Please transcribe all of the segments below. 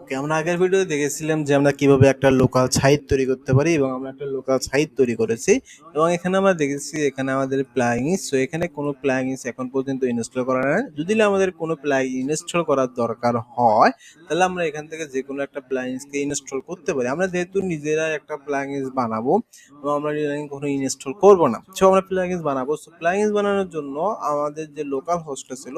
ওকে, আমরা আগের ভিডিওতে দেখেছিলাম যে আমরা কিভাবে একটা লোকাল সাইট তৈরি করতে পারি এবং আমরা একটা লোকাল সাইট তৈরি করেছি এবং এখানে আমরা দেখেছি এখানে আমাদের প্লাগইনস, সো এখানে কোনো প্লাগইনস এখন পর্যন্ত ইনস্টল করা নাই। যদি আমাদের কোনো প্লাগইন ইনস্টল করার দরকার হয় তাহলে আমরা এখান থেকে যে কোনো একটা প্লাগইনসকে ইনস্টল করতে পারি। আমরা যেহেতু নিজেরা একটা প্লাগইনস বানাবো এবং আমরা কোনো ইনস্টল করব না, সো আমরা প্লাগইনস বানাবো। সো প্লাগইনস বানানোর জন্য আমাদের যে লোকাল হোস্টটা ছিল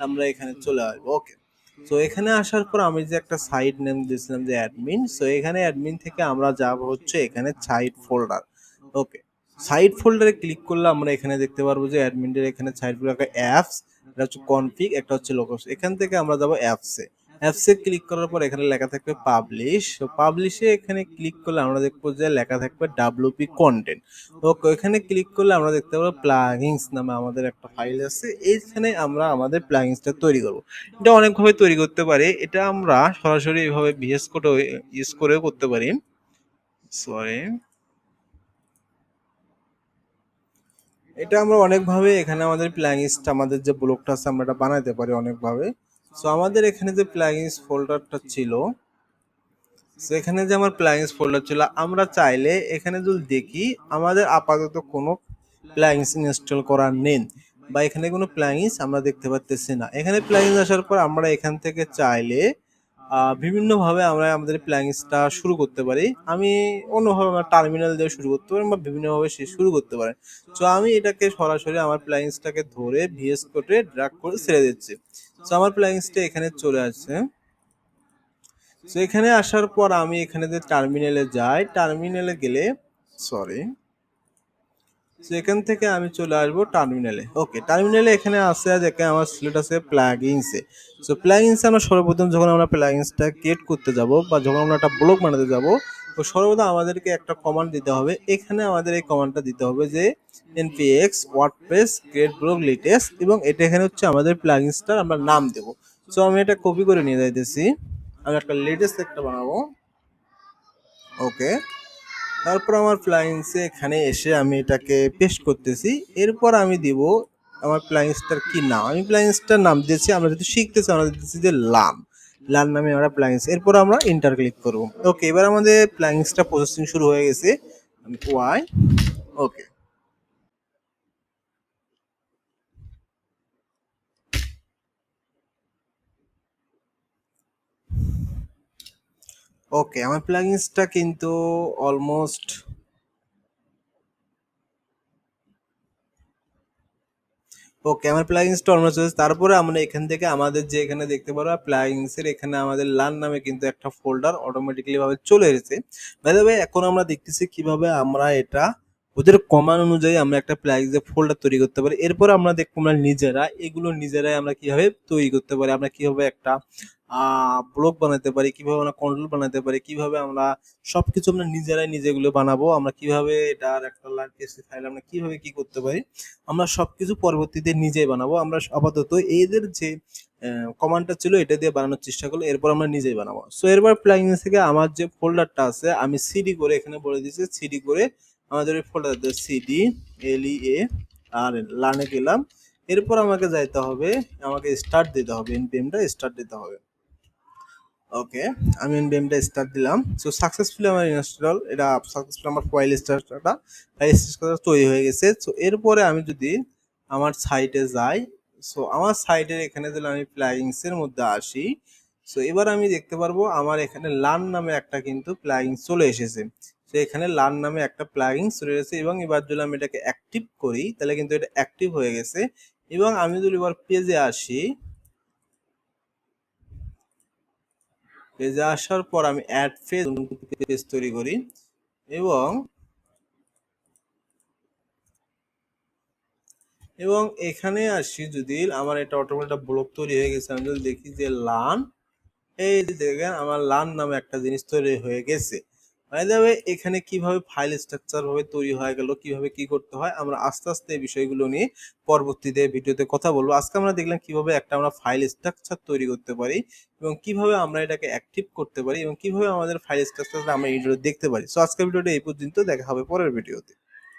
আমরা এখানে চলে আসবো। ওকে, সো এখানে আসার পর আমি যে একটা সাইট নেম দিয়েছিলাম যে অ্যাডমিন, সো এখানে অ্যাডমিন থেকে আমরা যাব হচ্ছে এখানে সাইট ফোল্ডার। ওকে, সাইট ফোল্ডারে ক্লিক করলে আমরা এখানে দেখতে পারবো যে অ্যাডমিনের এখানে সাইট ফোল্ডার অ্যাপস, এটা হচ্ছে কনফিগ, একটা হচ্ছে লোকাল। এখান থেকে আমরা যাব অ্যাপসে। অ্যাপসে ক্লিক করার পর এখানে লেখা থাকবে পাবলিশ। তো পাবলিশে এখানে ক্লিক করলে আমরা দেখবো যে লেখা থাকবে ডাব্লিউপি কন্টেন্ট। ওকে, এখানে ক্লিক করলে আমরা দেখতে পাবো প্লাগইনস নামে আমাদের একটা ফাইল আছে। এইখানে আমরা আমাদের প্লাগইনসটা তৈরি করব। এটা অনেকভাবে তৈরি করতে পারি। এটা আমরা সরাসরি এইভাবে ভিএস কোড ইউজ করেও করতে পারি। সরি, এটা আমরা অনেকভাবে এখানে আমাদের প্লাগইনসটা, আমাদের যে ব্লকটা আছে আমরা এটা বানাইতে পারি অনেকভাবে। সো আমাদের এখানে যে প্লাগইনস ফোল্ডারটা ছিল, সো এখানে যে আমার প্লাগইনস ফোল্ডার ছিল, আমরা চাইলে এখানে যদি দেখি আমাদের আপাতত কোনো প্লাগইনস ইনস্টল করা নেই বা এখানে কোনো প্লাগইনস আমরা দেখতে পাচ্ছি না। এখানে প্লাগইনস আসার পর আমরা এখান থেকে চাইলে বিভিন্নভাবে আমরা আমাদের প্লাগইনসটা শুরু করতে পারি। আমি অন্যভাবে আমরা টার্মিনাল দিয়ে শুরু করতে পারি বা বিভিন্নভাবে সে শুরু করতে পারে। সো আমি এটাকে সরাসরি আমার প্লাগইনসটাকে ধরে ভিএস কোডে ড্র্যাগ করে ছেড়ে দিচ্ছি। সো আমার প্লাগইনসটা এখানে চলে আসছে। সো এখানে আসার পর আমি এখানে যে টার্মিনালে যাই, টার্মিনালে গেলে সরি, সো এখান থেকে আমি চলে আসবো টার্মিনালে। ওকে, টার্মিনালে এখানে আছে যেখানে আমার সিলেক্ট আছে প্লাগইনসে। সো প্লাগইনসে আমরা সর্বপ্রথম যখন আমরা প্লাগইনসটা ক্রিয়েট করতে যাব বা যখন আমরা একটা ব্লক বানাতে যাব, তো সর্বদা আমাদেরকে একটা কমান্ড দিতে হবে। এখানে আমাদের এই কমান্ডটা দিতে হবে যে npx wordpress create blog latest, এবং এটা এখানে হচ্ছে আমাদের প্লাগইনসটার আমরা নাম দেব। সো আমি এটা কপি করে নিয়ে যাইতেছি, আমি একটা লেটেস্ট একটা বানাবো। ওকে, তারপর আমার প্লাগইনসে এখানে এসে আমি এটাকে পেস্ট করতেছি। এরপর আমি দিব আমার প্লাগইনসটার কি নাম, আমি প্লাগইনসটার নাম দিয়েছি, আমরা যদি শিখতেছি আমরা দিতেছি যে লান, লান নামে আমরা প্লাগইনস। এরপর আমরা এন্টার ক্লিক করব। ওকে, এবার আমাদের প্লাগইনসটা প্রসেসিং শুরু হয়ে গেছে। আমি ওয়াই, ওকে, ওকে, আমার প্লাগইনসটা কিন্তু অলমোস্ট ওকে, আমার প্লাগইনসটা অলমোস্ট হয়েছে। তারপরে আমরা এখান থেকে আমাদের যে এখানে দেখতে পারো প্লাগইনসের এখানে আমাদের লার্ন নামে কিন্তু একটা ফোল্ডার অটোমেটিক্যালি ভাবে চলে এসেছে। বাই দ্য ওয়ে, এখন আমরা দেখতেছি কিভাবে আমরা এটা ওদের কমান্ড অনুযায়ী আমরা একটা প্লাগইনসের ফোল্ডার তৈরি করতে পারি। এরপর আমরা দেখবো আমরা নিজেরা এগুলো নিজেরাই আমরা কিভাবে তৈরি করতে পারি, আমরা কিভাবে একটা ব্লগ বানাতে পারি, কিভাবে আমরা কন্ট্রোল বানাতে পারি, কিভাবে আমরা সবকিছু আমরা নিজেরাই নিজেগুলো বানাবো, আমরা কিভাবে এটার একটা লাইভ ফাইল আমরা কিভাবে কি করতে পারি, আমরা সবকিছু পরবর্তীতে নিজেই বানাবো। আমরা আপাতত এদের যে কমান্ডটা ছিল এটা দিয়ে বানানোর চেষ্টা করলো, এরপর আমরা নিজেই বানাবো। সো এরপর প্লাগইন থেকে আমার যে ফোল্ডারটা আছে আমি সিডি করে এখানে বলে দিয়েছি, সিডি করে আমাদের এই ফোল্ডার সিডি এলইএ আর লার্নে গেলাম। এরপর আমাকে যাইতে হবে, আমাকে স্টার্ট দিতে হবে, এনপিএমটা স্টার্ট দিতে হবে। ওকে, আমি এনপিএমটা স্টার্ট দিলাম। সো সাকসেসফুলি আমার ইনস্টল, এটা সাকসেসফুলি আমার ফাইল স্টার্টারটা তৈরি হয়ে গেছে। সো এরপরে আমি যদি আমার সাইটে যাই, সো আমার সাইটের এখানে যদি আমি প্লাগইনসের মধ্যে আসি, সো এবার আমি দেখতে পারবো আমার এখানে লার্ন নামে একটা কিন্তু প্লাগইন চলে এসেছে। তো এখানে লার্ন নামে একটা প্লাগইন চলে এসেছে এবং এবার যদি আমি এটাকে অ্যাক্টিভ করি তাহলে কিন্তু এটা অ্যাক্টিভ হয়ে গেছে। এবং আমি যদি এবার পেজে আসি, পেজে আসার পর আমি অ্যাড পেজ তৈরি করি এবং এবং এখানে আসি, যদি আমার এটা অটোমেটিক ব্লক তৈরি হয়ে গেছে, আমি যদি দেখি যে লার্ন, এই যে দেখেন আমার লার্ন নামে একটা জিনিস তৈরি হয়ে গেছে। বাই দ্য ওয়ে, এখানে কিভাবে ফাইল স্ট্রাকচার ভাবে তৈরি হয়ে গেল, কিভাবে কি করতে হয়, আমরা আস্তে আস্তে এই বিষয়গুলো নিয়ে পরবর্তীতে ভিডিওতে কথা বলবো। আজকে আমরা দেখলাম কিভাবে একটা আমরা ফাইল স্ট্রাকচার তৈরি করতে পারি এবং কিভাবে আমরা এটাকে অ্যাক্টিভ করতে পারি এবং কিভাবে আমাদের ফাইল স্ট্রাকচার আমরা এই ভিডিওতে দেখতে পারি। সো আজকের ভিডিওটা এই পর্যন্ত, দেখা হবে পরের ভিডিওতে।